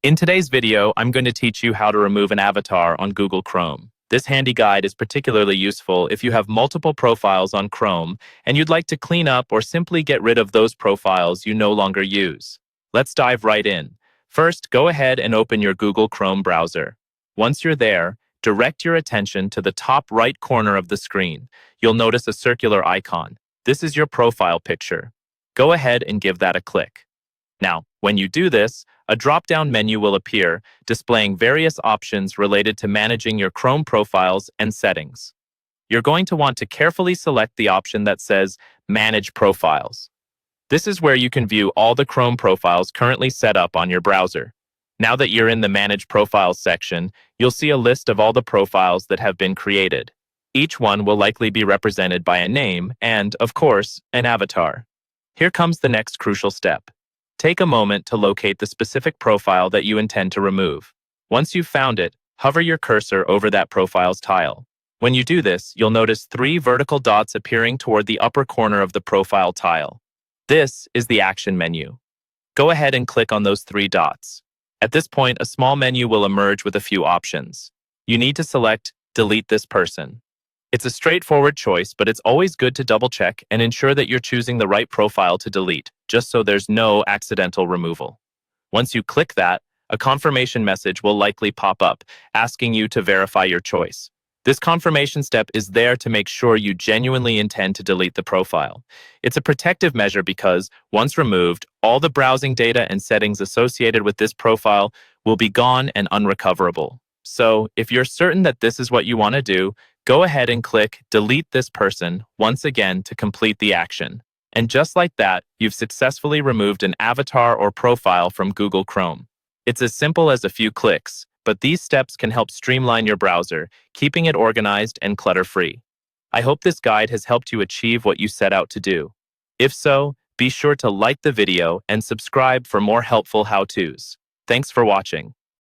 In today's video, I'm going to teach you how to remove an avatar on Google Chrome. This handy guide is particularly useful if you have multiple profiles on Chrome and you'd like to clean up or simply get rid of those profiles you no longer use. Let's dive right in. First, go ahead and open your Google Chrome browser. Once you're there, direct your attention to the top right corner of the screen. You'll notice a circular icon. This is your profile picture. Go ahead and give that a click. Now, when you do this, a drop-down menu will appear, displaying various options related to managing your Chrome profiles and settings. You're going to want to carefully select the option that says Manage Profiles. This is where you can view all the Chrome profiles currently set up on your browser. Now that you're in the Manage Profiles section, you'll see a list of all the profiles that have been created. Each one will likely be represented by a name and, of course, an avatar. Here comes the next crucial step. Take a moment to locate the specific profile that you intend to remove. Once you've found it, hover your cursor over that profile's tile. When you do this, you'll notice 3 vertical dots appearing toward the upper corner of the profile tile. This is the action menu. Go ahead and click on those 3 dots. At this point, a small menu will emerge with a few options. You need to select Delete this person. It's a straightforward choice, but it's always good to double-check and ensure that you're choosing the right profile to delete, just so there's no accidental removal. Once you click that, a confirmation message will likely pop up, asking you to verify your choice. This confirmation step is there to make sure you genuinely intend to delete the profile. It's a protective measure because, once removed, all the browsing data and settings associated with this profile will be gone and unrecoverable. So, if you're certain that this is what you want to do, go ahead and click Delete this person once again to complete the action. And just like that, you've successfully removed an avatar or profile from Google Chrome. It's as simple as a few clicks, but these steps can help streamline your browser, keeping it organized and clutter-free. I hope this guide has helped you achieve what you set out to do. If so, be sure to like the video and subscribe for more helpful how-tos. Thanks for watching.